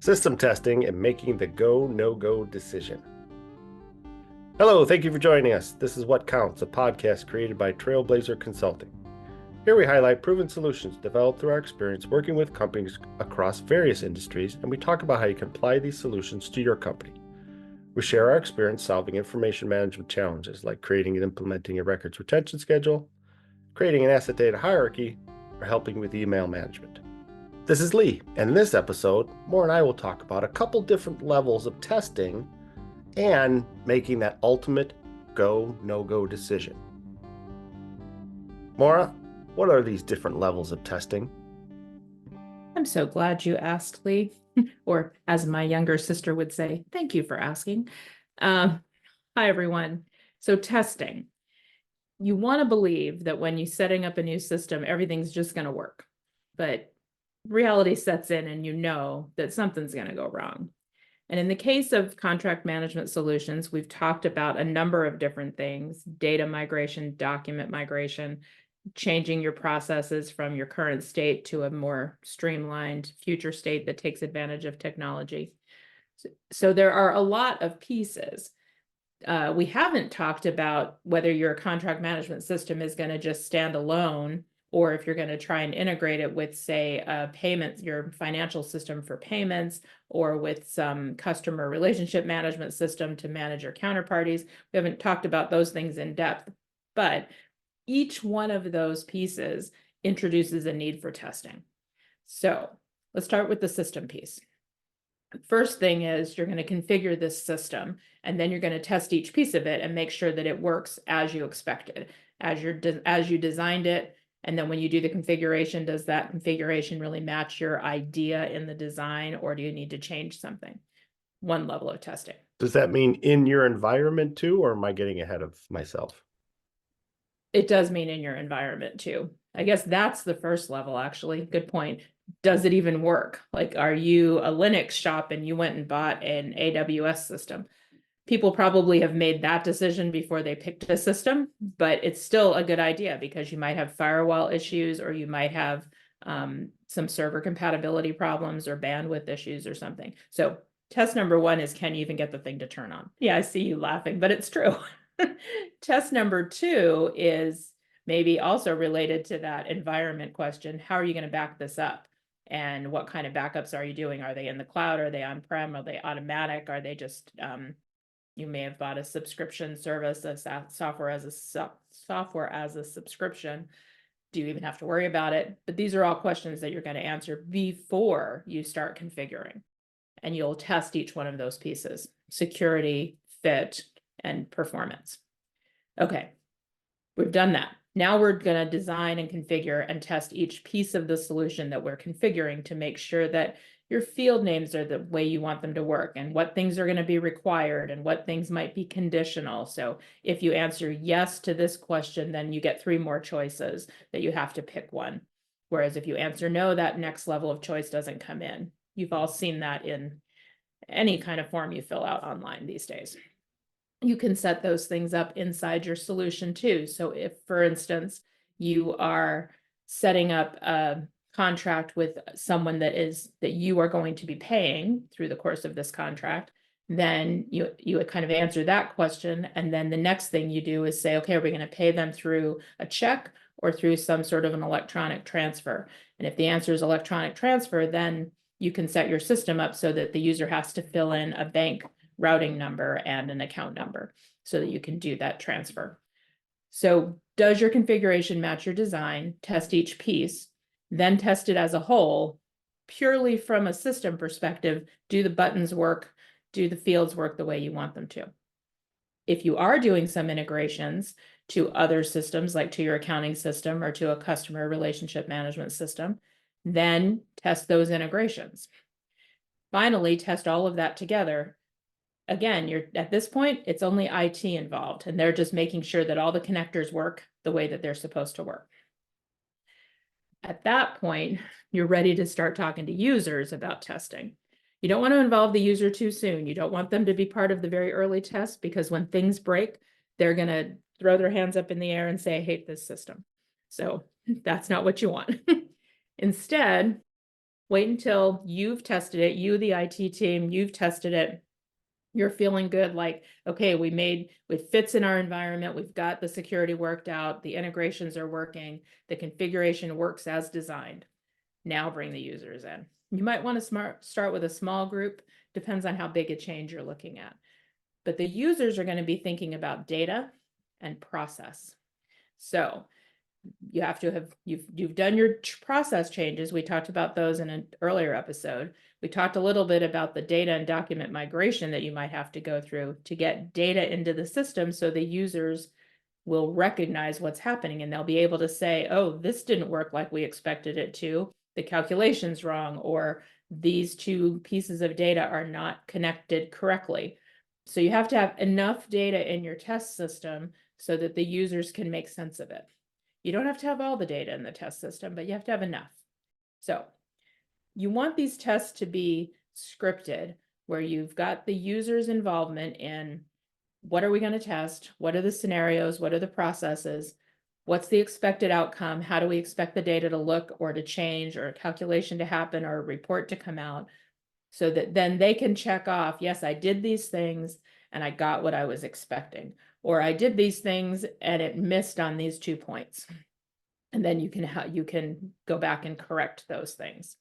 System testing and making the go, no-go decision. Hello, thank you for joining us. This is What Counts, a podcast created by Trailblazer Consulting. Here we highlight proven solutions developed through our experience working with companies across various industries, and we talk about how you can apply these solutions to your company. We share our experience solving information management challenges like creating and implementing a records retention schedule, creating an asset data hierarchy, or helping with email management. This is Lee, and in this episode, Maura and I will talk about a couple different levels of testing and making that ultimate go, no-go decision. Maura, what are these different levels of testing? I'm so glad you asked, Lee, or as my younger sister would say, thank you for asking. Hi, everyone. So testing. You want to believe that when you're setting up a new system, everything's just going to work. But reality sets in and you know that something's going to go wrong. And in the case of contract management solutions, we've talked about a number of different things: data migration, document migration, changing your processes from your current state to a more streamlined future state that takes advantage of technology. So there are a lot of pieces. We haven't talked about whether your contract management system is going to just stand alone, or if you're going to try and integrate it with, say, payments, your financial system for payments, or with some customer relationship management system to manage your counterparties. We haven't talked about those things in depth, but each one of those pieces introduces a need for testing. So let's start with the system piece. First thing is you're going to configure this system, and then you're going to test each piece of it and make sure that it works as you expected, as you designed it. And then when you do the configuration, does that configuration really match your idea in the design, or do you need to change something? One level of testing. Does that mean in your environment too, or am I getting ahead of myself? It does mean in your environment too. I guess that's the first level, actually. Good point. Does it even work? Like, are you a Linux shop and you went and bought an AWS system? People probably have made that decision before they picked a system, but it's still a good idea because you might have firewall issues, or you might have some server compatibility problems or bandwidth issues or something. So test number one is, can you even get the thing to turn on? Yeah, I see you laughing, but it's true. Test number two is maybe also related to that environment question. How are you going to back this up? And what kind of backups are you doing? Are they in the cloud? Are they on-prem? Are they automatic? Are they just, you may have bought a subscription service, a software as a subscription. Do you even have to worry about it? But these are all questions that you're going to answer before you start configuring. And you'll test each one of those pieces: security, fit, and performance. Okay, we've done that. Now we're going to design and configure and test each piece of the solution that we're configuring to make sure that your field names are the way you want them to work, and what things are going to be required and what things might be conditional. So if you answer yes to this question, then you get 3 more choices that you have to pick one. Whereas if you answer no, that next level of choice doesn't come in. You've all seen that in any kind of form you fill out online these days. You can set those things up inside your solution too. So if, for instance, you are setting up a contract with someone that you are going to be paying through the course of this contract, then you would kind of answer that question. And then the next thing you do is say, okay, are we going to pay them through a check or through some sort of an electronic transfer? And if the answer is electronic transfer, then you can set your system up so that the user has to fill in a bank routing number and an account number so that you can do that transfer. So does your configuration match your design? Test each piece, then test it as a whole, purely from a system perspective. Do the buttons work? Do the fields work the way you want them to? If you are doing some integrations to other systems, like to your accounting system or to a customer relationship management system, then test those integrations. Finally, test all of that together. Again, you're at this point, it's only IT involved, and they're just making sure that all the connectors work the way that they're supposed to work. At that point, you're ready to start talking to users about testing. You don't want to involve the user too soon. You don't want them to be part of the very early test, because when things break, they're going to throw their hands up in the air and say, I hate this system. So that's not what you want. Instead, Wait until you've tested it, you, the IT team, you've tested it. You're feeling good, like, okay, it fits in our environment. We've got the security worked out. The integrations are working. The configuration works as designed. Now bring the users in. You might want to start with a small group, depends on how big a change you're looking at. But the users are going to be thinking about data and process. So you have to have, you've done your process changes. We talked about those in an earlier episode. We talked a little bit about the data and document migration that you might have to go through to get data into the system so the users will recognize what's happening and they'll be able to say, oh, this didn't work like we expected it to. The calculation's wrong, or these two pieces of data are not connected correctly. So you have to have enough data in your test system so that the users can make sense of it. You don't have to have all the data in the test system, but you have to have enough. So you want these tests to be scripted, where you've got the user's involvement in what are we going to test? What are the scenarios? What are the processes? What's the expected outcome? How do we expect the data to look or to change, or a calculation to happen, or a report to come out? So that then they can check off, yes, I did these things and I got what I was expecting, or I did these things and it missed on these 2 points. And then you can go back and correct those things.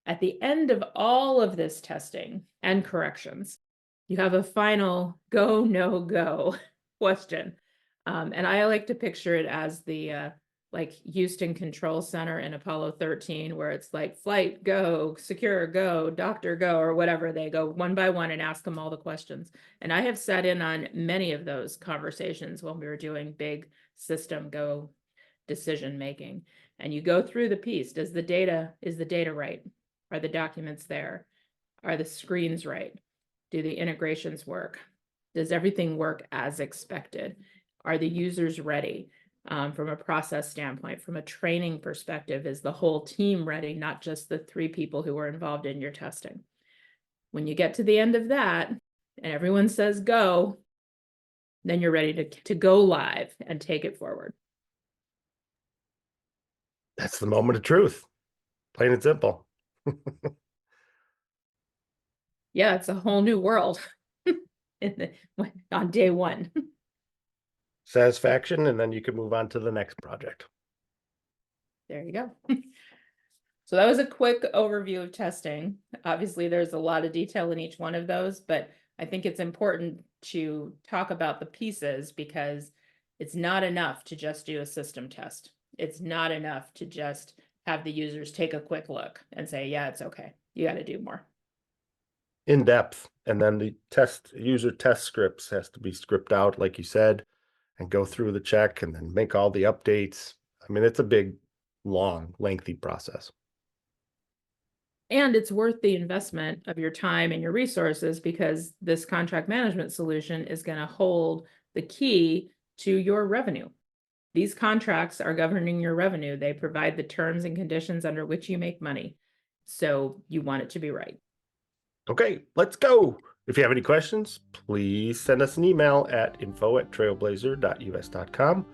At the end of all of this testing and corrections, you have a final go, no go question. And I like to picture it as the like Houston Control Center in Apollo 13, where it's like flight, go, secure, go, doctor, go, or whatever. They go one by one and ask them all the questions. And I have sat in on many of those conversations when we were doing big system go decision making. And you go through the piece. Is the data right? Are the documents there? Are the screens right? Do the integrations work? Does everything work as expected? Are the users ready? From a process standpoint, from a training perspective, is the whole team ready, not just the 3 people who were involved in your testing? When you get to the end of that and everyone says go, then you're ready to go live and take it forward. That's the moment of truth. Plain and simple. Yeah, it's a whole new world on day 1. Satisfaction, and then you can move on to the next project. There you go. So that was a quick overview of testing. Obviously, there's a lot of detail in each one of those, but I think it's important to talk about the pieces, because it's not enough to just do a system test. It's not enough to just have the users take a quick look and say, yeah, it's okay. You got to do more. In depth, and then the user test scripts has to be scripted out, like you said, and go through the check and then make all the updates. I mean, it's a big, long, lengthy process. And it's worth the investment of your time and your resources, because this contract management solution is going to hold the key to your revenue. These contracts are governing your revenue. They provide the terms and conditions under which you make money. So you want it to be right. Okay, let's go. If you have any questions, please send us an email at info@trailblazer.us.com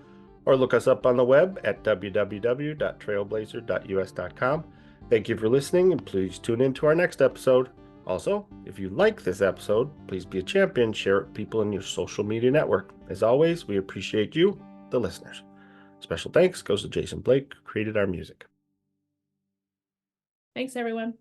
or look us up on the web at www.trailblazer.us.com. Thank you for listening, and please tune in to our next episode. Also, if you like this episode, please be a champion, share it with people in your social media network. As always, we appreciate you, the listeners. Special thanks goes to Jason Blake, who created our music. Thanks, everyone.